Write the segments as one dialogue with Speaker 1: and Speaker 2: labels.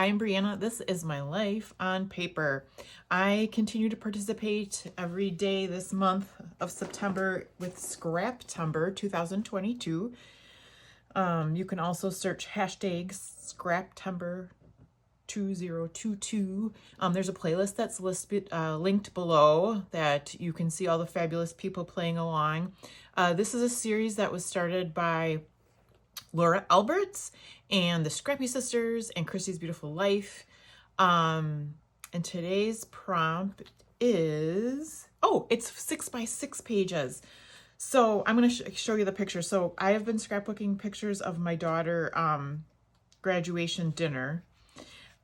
Speaker 1: I'm Brianna. This is my life on paper. I continue to participate every day this month of September with Scraptember 2022. You can also search hashtag Scraptember 2022. There's a playlist that's linked below that you can see all the fabulous people playing along. This is a series that was started by Laura Alberts and the Scrappy Sisters and Christy's Beautiful Life. And today's prompt is, it's 6x6 pages. So I'm going to show you the picture. So I have been scrapbooking pictures of my daughter graduation dinner.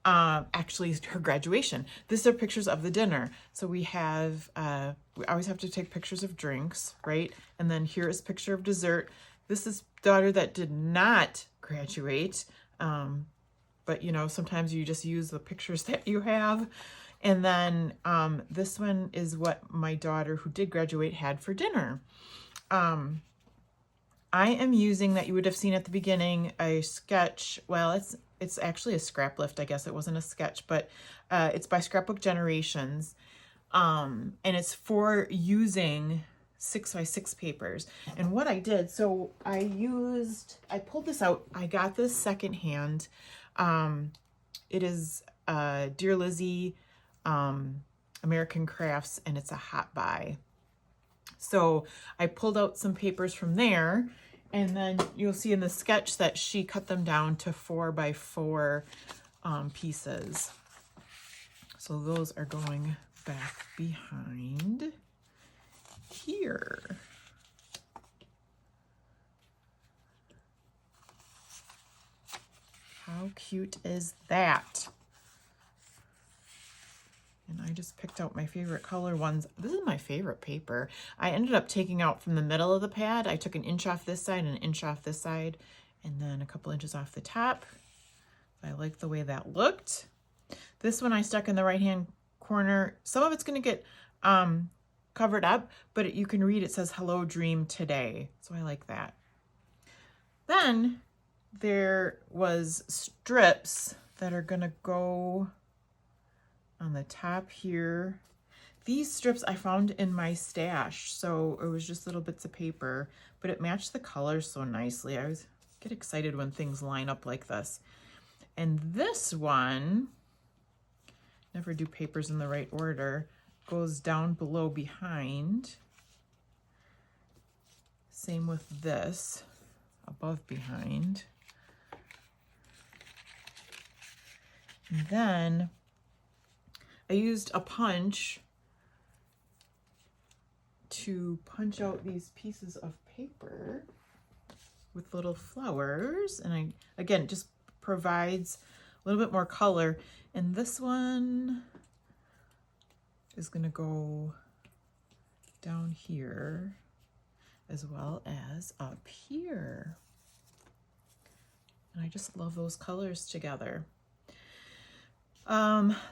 Speaker 1: Actually, her graduation. These are pictures of the dinner. So we have, we always have to take pictures of drinks, right? And then here is a picture of dessert. This is daughter that did not graduate. But you know, sometimes you just use the pictures that you have. And then this one is what my daughter who did graduate had for dinner. I am using, that you would have seen at the beginning, a sketch. Well, it's actually a scrap lift. I guess it wasn't a sketch, but it's by Scrapbook Generations. And it's for using 6x6 papers. And what I did, so I pulled this out. I got this secondhand. It is Dear Lizzie American Crafts, and it's a hot buy. So I pulled out some papers from there, and then you'll see in the sketch that she cut them down to 4x4 pieces. So those are going back behind here. How cute is that? And I just picked out my favorite color ones. This is my favorite paper. I ended up taking out from the middle of the pad. I took an inch off this side and an inch off this side, and then a couple inches off the top. I like the way that looked. This one I stuck in the right-hand corner. Some of it's going to get covered up, but you can read, it says hello dream today. So I like that. Then there was strips that are going to go on the top here. These strips I found in my stash, so it was just little bits of paper, but it matched the colors so nicely. I always get excited when things line up like this. And this one, never do papers in the right order, goes down below behind. Same with this, above behind. And then I used a punch to punch out these pieces of paper with little flowers. And again, just provides a little bit more color. And this one is going to go down here as well as up here. And I just love those colors together.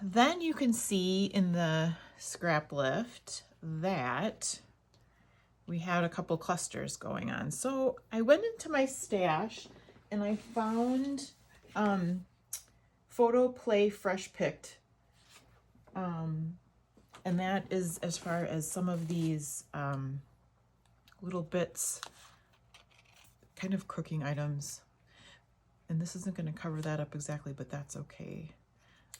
Speaker 1: Then you can see in the scrap lift that we had a couple clusters going on. So I went into my stash and I found Photo Play Fresh Picked. And that is as far as some of these little bits, kind of cooking items. And this isn't going to cover that up exactly, but that's okay.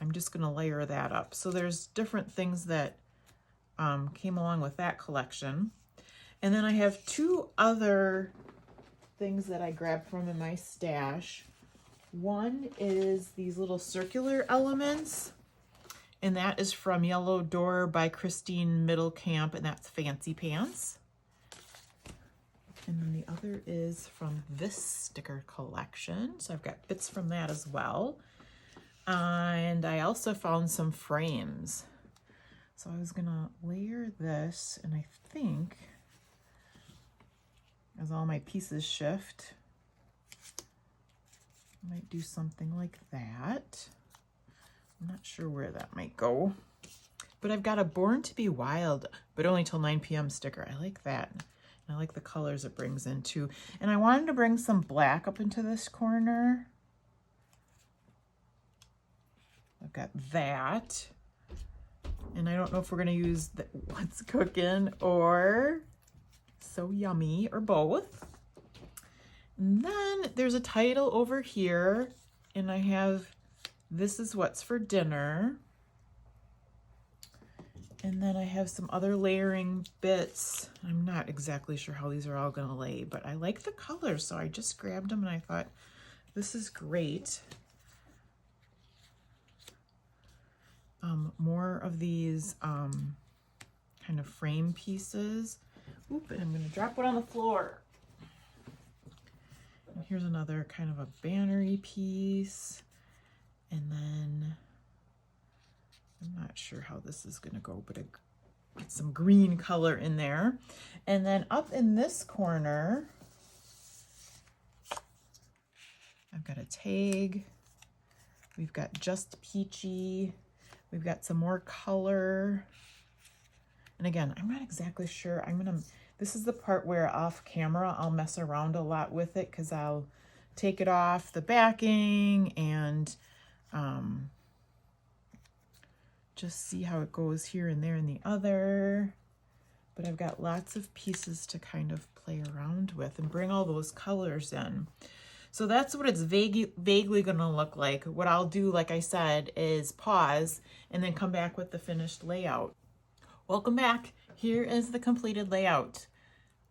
Speaker 1: I'm just going to layer that up. So there's different things that came along with that collection. And then I have two other things that I grabbed from in my stash. One is these little circular elements, and that is from Yellow Door by Christine Middlecamp, and that's Fancy Pants. And then the other is from this sticker collection. So I've got bits from that as well. And I also found some frames. So I was gonna layer this, and I think as all my pieces shift, I might do something like that. I'm not sure where that might go. But I've got a Born to Be Wild, but only till 9 p.m. sticker. I like that. And I like the colors it brings in too. And I wanted to bring some black up into this corner. I've got that. And I don't know if we're gonna use the What's Cooking or So Yummy or both. And then there's a title over here, and I have This Is What's for Dinner. And then I have some other layering bits. I'm not exactly sure how these are all gonna lay, but I like the colors, so I just grabbed them and I thought, this is great. More of these kind of frame pieces. Oop, and I'm gonna drop one on the floor. And here's another kind of a bannery piece. And then, I'm not sure how this is gonna go, but get some green color in there. And then up in this corner, I've got a tag. We've got Just Peachy. We've got some more color. And again, I'm not exactly sure. This is the part where off camera, I'll mess around a lot with it because I'll take it off the backing and just see how it goes here and there and the other. But I've got lots of pieces to kind of play around with and bring all those colors in. So that's what it's vaguely gonna look like. What I'll do, like I said, is pause and then come back with the finished layout. Welcome back. Here is the completed layout.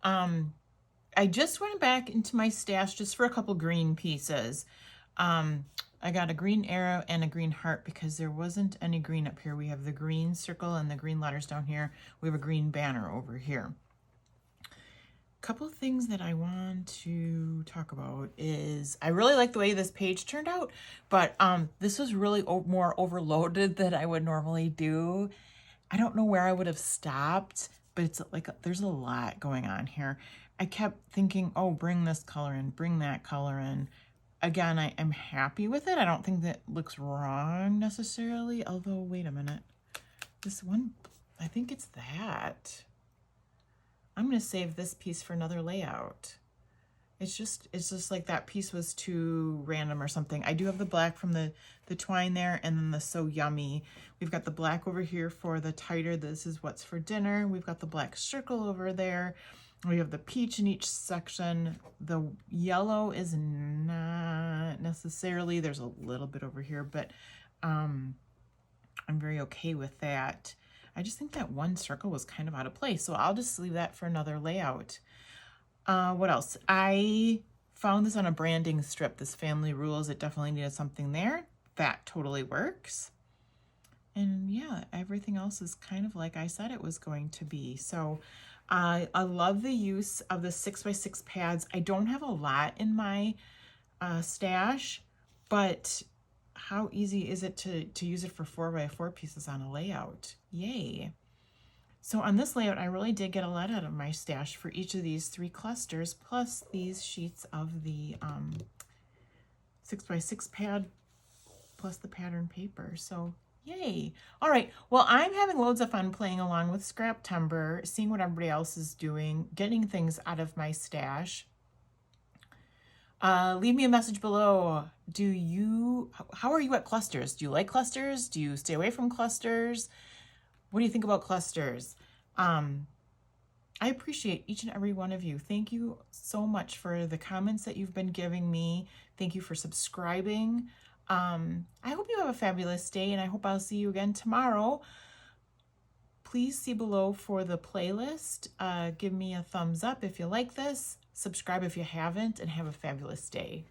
Speaker 1: I just went back into my stash just for a couple green pieces. I got a green arrow and a green heart because there wasn't any green up here. We have the green circle and the green letters down here. We have a green banner over here. Couple things that I want to talk about is I really like the way this page turned out, but this was really more overloaded than I would normally do. I don't know where I would have stopped, but it's like there's a lot going on here. I kept thinking, oh, bring this color in, bring that color in. Again, I'm happy with it. I don't think that looks wrong necessarily, although wait a minute. This one, I think it's that. I'm going to save this piece for another layout. It's just like that piece was too random or something. I do have the black from the twine there and then the So Yummy. We've got the black over here for the tighter This Is What's for Dinner. We've got the black circle over there. We have the peach in each section. The yellow is not necessarily, there's a little bit over here, but I'm very okay with that. I just think that one circle was kind of out of place, so I'll just leave that for another layout. What else? I found this on a branding strip, this Family Rules. It definitely needed something there. That totally works. And yeah, everything else is kind of like I said it was going to be. So I love the use of the 6x6 pads. I don't have a lot in my stash, but how easy is it to use it for 4x4 pieces on a layout? Yay. So on this layout, I really did get a lot out of my stash for each of these 3 clusters, plus these sheets of the 6x6 pad, plus the pattern paper. So yay. All right, well, I'm having loads of fun playing along with Scraptember, seeing what everybody else is doing, getting things out of my stash. Leave me a message below. How are you at clusters? Do you like clusters? Do you stay away from clusters? What do you think about clusters? I appreciate each and every one of you. Thank you so much for the comments that you've been giving me. Thank you for subscribing. I hope you have a fabulous day, and I hope I'll see you again tomorrow. Please see below for the playlist. Give me a thumbs up if you like this. Subscribe if you haven't, and have a fabulous day.